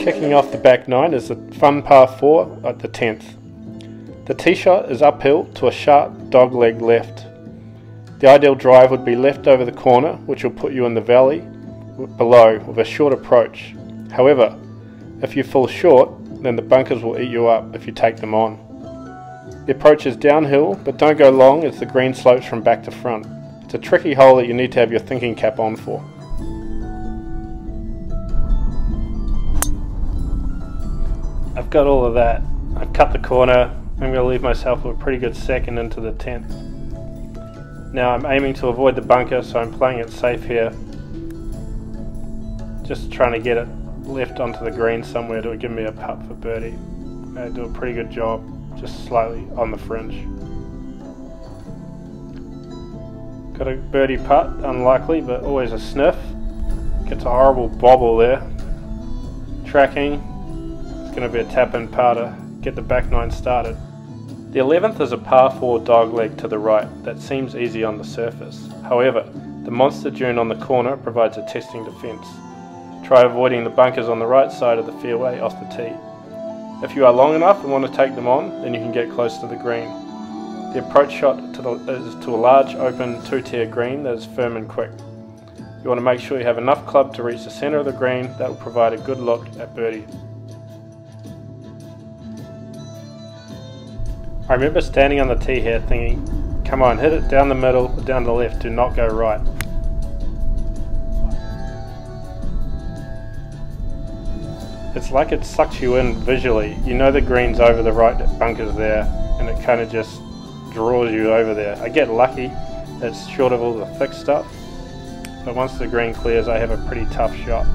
Kicking off the back 9 is the fun par 4 at the 10th. The tee shot is uphill to a sharp dogleg left. The ideal drive would be left over the corner, which will put you in the valley below with a short approach. However, if you fall short, then the bunkers will eat you up if you take them on. The approach is downhill, but don't go long as the green slopes from back to front. It's a tricky hole that you need to have your thinking cap on for. I've got all of that. I've cut the corner. I'm going to leave myself with a pretty good second into the 10th. Now I'm aiming to avoid the bunker, so I'm playing it safe here. Just trying to get it left onto the green somewhere to give me a putt for birdie. I do a pretty good job, just slightly on the fringe. Got a birdie putt, unlikely, but always a sniff. Gets a horrible bobble there. Tracking. Going to be a tap-in par to get the back 9 started. The 11th is a par 4 dogleg to the right that seems easy on the surface. However, the monster dune on the corner provides a testing defence. Try avoiding the bunkers on the right side of the fairway off the tee. If you are long enough and want to take them on, then you can get close to the green. The approach shot is to a large open 2-tier green that is firm and quick. You want to make sure you have enough club to reach the centre of the green. That will provide a good look at birdie. I remember standing on the tee here thinking, come on, hit it down the middle or down the left, do not go right. It's like it sucks you in visually. You know the green's over the right bunkers there, and it kind of just draws you over there. I get lucky, it's short of all the thick stuff, but once the green clears I have a pretty tough shot.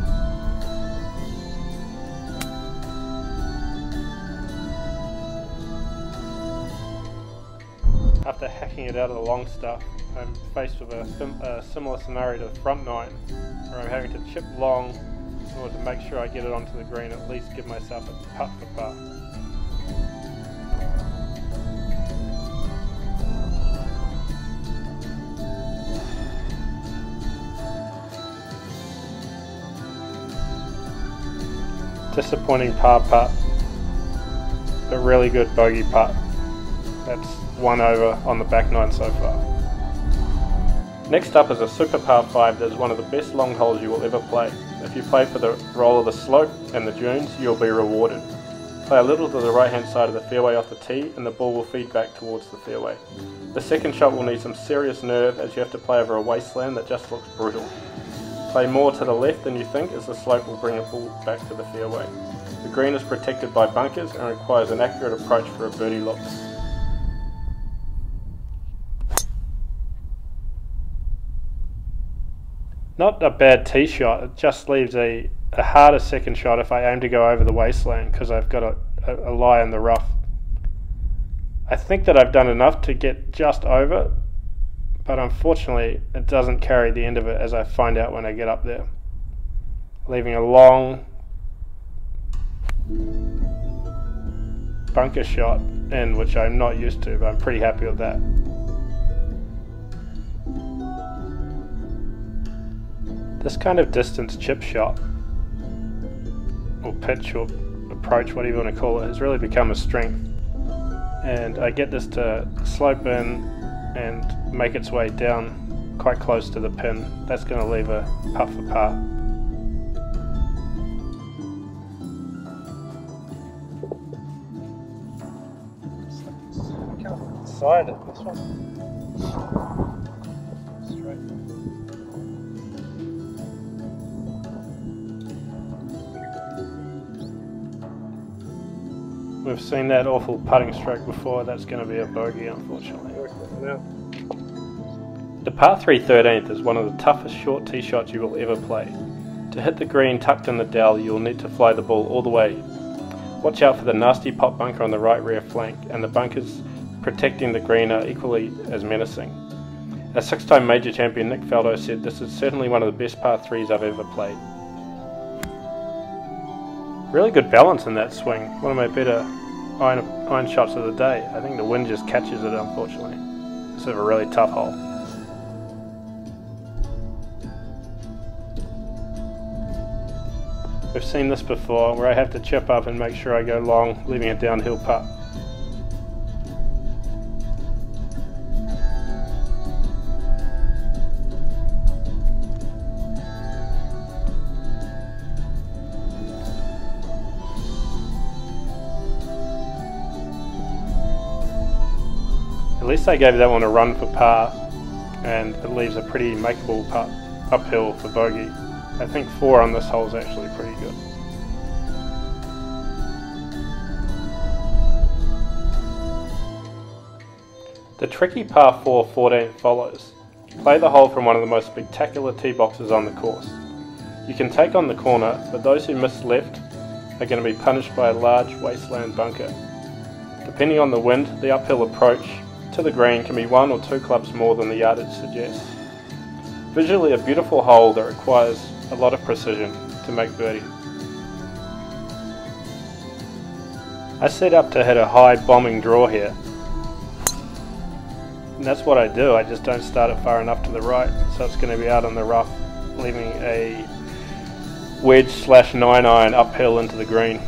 After hacking it out of the long stuff, I'm faced with a similar scenario to the front 9, where I'm having to chip long in order to make sure I get it onto the green, at least give myself a putt for par. Disappointing par putt, but really good bogey putt. That's 1 over on the back 9 so far. Next up is a super par 5 that is one of the best long holes you will ever play. If you play for the roll of the slope and the dunes, you'll be rewarded. Play a little to the right hand side of the fairway off the tee and the ball will feed back towards the fairway. The second shot will need some serious nerve as you have to play over a wasteland that just looks brutal. Play more to the left than you think as the slope will bring a ball back to the fairway. The green is protected by bunkers and requires an accurate approach for a birdie look. Not a bad tee shot, it just leaves a harder second shot if I aim to go over the wasteland because I've got a lie in the rough. I think that I've done enough to get just over, but unfortunately it doesn't carry the end of it as I find out when I get up there. Leaving a long bunker shot in, which I'm not used to, but I'm pretty happy with that. This kind of distance chip shot, or pitch or approach, whatever you want to call it, has really become a strength. And I get this to slope in and make its way down quite close to the pin. That's going to leave a putt for par. Side it, this one. Straight. We've seen that awful putting stroke before. That's going to be a bogey, unfortunately. The par 3 13th is one of the toughest short tee shots you will ever play. To hit the green tucked in the dell, you will need to fly the ball all the way. Watch out for the nasty pop bunker on the right rear flank, and the bunkers protecting the green are equally as menacing. As 6-time major champion Nick Faldo said, this is certainly one of the best par 3s I've ever played. Really good balance in that swing. One of my better iron shots of the day. I think the wind just catches it, unfortunately. This is a really tough hole. We've seen this before, where I have to chip up and make sure I go long, leaving a downhill putt. At least I gave that one a run for par, and it leaves a pretty makeable putt uphill for bogey. I think 4 on this hole is actually pretty good. The tricky par 4 14 follows. Play the hole from one of the most spectacular tee boxes on the course. You can take on the corner, but those who miss left are going to be punished by a large wasteland bunker. Depending on the wind, the uphill approach to the green can be 1 or 2 clubs more than the yardage suggests. Visually a beautiful hole that requires a lot of precision to make birdie. I set up to hit a high bombing draw here, and that's what I do. I just don't start it far enough to the right, so it's going to be out on the rough, leaving a wedge / 9-iron uphill into the green.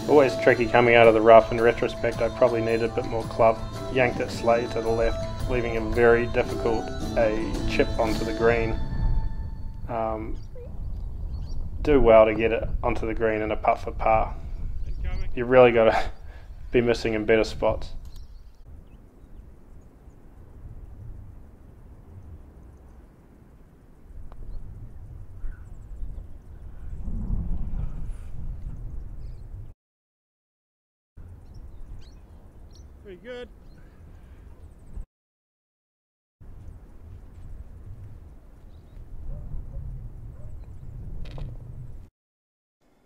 Always tricky coming out of the rough. In retrospect, I probably needed a bit more club. Yanked it slightly to the left, leaving a very difficult chip onto the green. Do well to get it onto the green in a putt for par. You really got to be missing in better spots. Pretty good.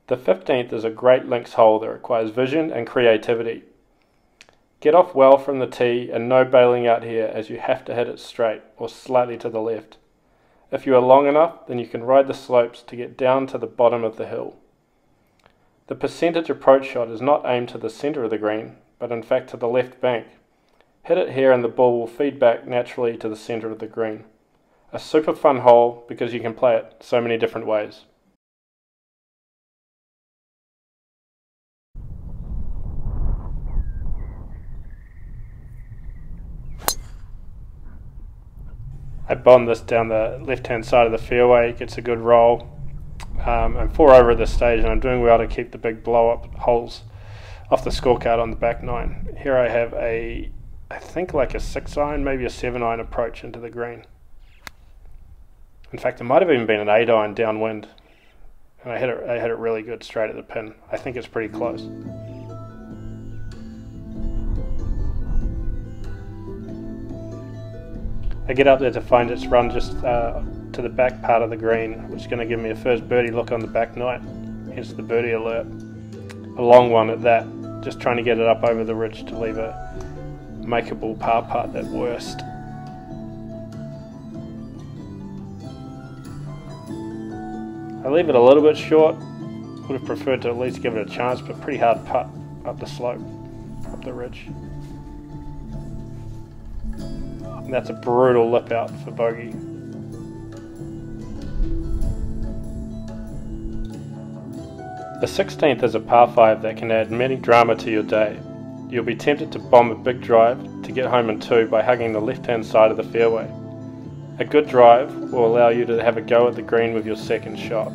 The 15th is a great links hole that requires vision and creativity. Get off well from the tee and no bailing out here, as you have to hit it straight or slightly to the left. If you are long enough, then you can ride the slopes to get down to the bottom of the hill. The percentage approach shot is not aimed to the centre of the green, but in fact to the left bank. Hit it here and the ball will feed back naturally to the centre of the green. A super fun hole because you can play it so many different ways. I bomb this down the left hand side of the fairway, gets a good roll. I'm 4 over at this stage and I'm doing well to keep the big blow up holes off the scorecard on the back 9. Here I have I think like a 6-iron, maybe a 7-iron approach into the green. In fact, it might have even been an 8-iron downwind, and I hit it really good straight at the pin. I think it's pretty close. I get up there to find it's run just to the back part of the green, which is going to give me a first birdie look on the back 9, hence the birdie alert. A long one at that, just trying to get it up over the ridge to leave a makeable par putt at worst. I leave it a little bit short, would have preferred to at least give it a chance, but pretty hard putt up the slope, up the ridge. And that's a brutal lip out for bogey. The 16th is a par 5 that can add many drama to your day. You'll be tempted to bomb a big drive to get home in 2 by hugging the left hand side of the fairway. A good drive will allow you to have a go at the green with your second shot.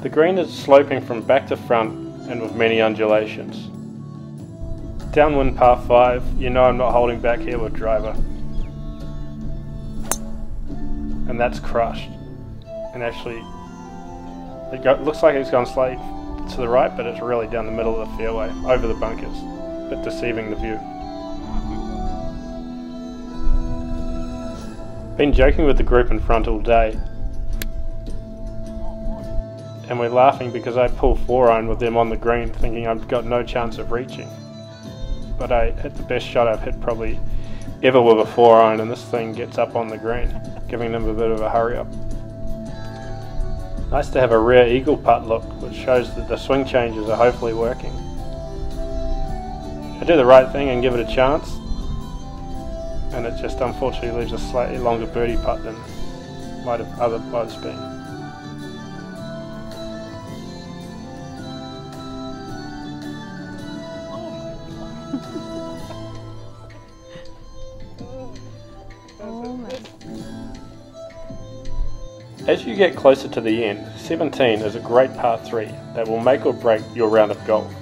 The green is sloping from back to front and with many undulations. Downwind par 5, you know I'm not holding back here with driver. And that's crushed. And actually, looks like it's gone slightly to the right, but it's really down the middle of the fairway, over the bunkers. A bit deceiving the view. Been joking with the group in front all day. And we're laughing because I pull 4-iron with them on the green, thinking I've got no chance of reaching. But I hit the best shot I've hit probably ever with a 4-iron, and this thing gets up on the green, giving them a bit of a hurry up. Nice to have a rare eagle putt look, which shows that the swing changes are hopefully working. I do the right thing and give it a chance, and it just unfortunately leaves a slightly longer birdie putt than might have otherwise been. As you get closer to the end, 17 is a great par 3 that will make or break your round of golf.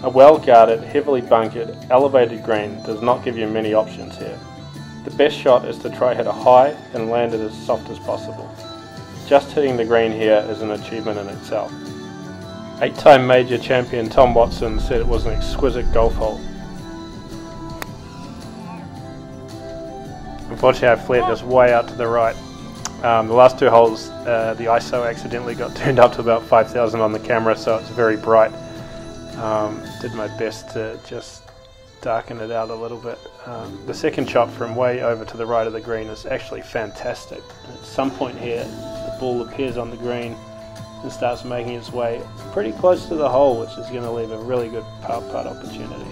A well-guarded, heavily bunkered, elevated green does not give you many options here. The best shot is to try hit a high and land it as soft as possible. Just hitting the green here is an achievement in itself. 8-time major champion Tom Watson said it was an exquisite golf hole. Unfortunately, I flared this way out to the right. The last 2 holes, the ISO accidentally got turned up to about 5,000 on the camera, so it's very bright. Did my best to just darken it out a little bit. The second shot from way over to the right of the green is actually fantastic. At some point here, the ball appears on the green and starts making its way pretty close to the hole, which is going to leave a really good par putt opportunity.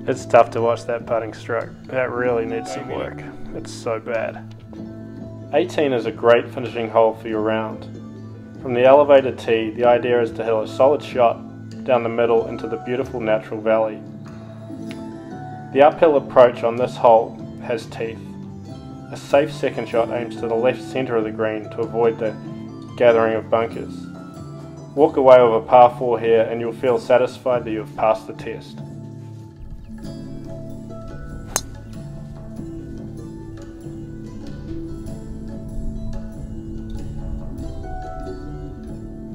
It's tough to watch that putting stroke. That really needs some work. It's so bad. 18 is a great finishing hole for your round. From the elevated tee, the idea is to hit a solid shot down the middle into the beautiful natural valley. The uphill approach on this hole has teeth. A safe second shot aims to the left centre of the green to avoid the gathering of bunkers. Walk away with a par 4 here and you'll feel satisfied that you have passed the test.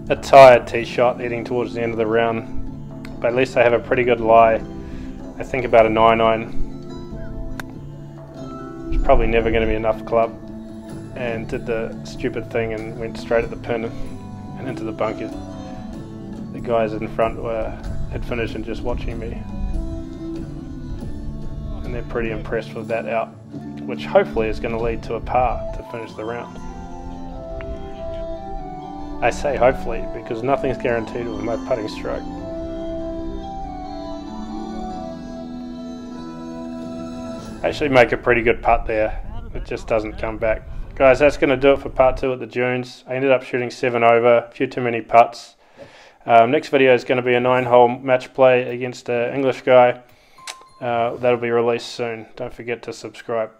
A tired tee shot heading towards the end of the round, but at least I have a pretty good lie. I think about a 9-9. It's probably never going to be enough club, and did the stupid thing and went straight at the pin and into the bunker. The guys in front had finished and just watching me, and they're pretty impressed with that out, which hopefully is going to lead to a par to finish the round. I say hopefully because nothing's guaranteed with my putting stroke. I actually make a pretty good putt there, it just doesn't come back. Guys, that's going to do it for part 2 at the Dunes. I ended up shooting 7 over, a few too many putts. Next video is going to be a 9-hole match play against an English guy. That'll be released soon. Don't forget to subscribe.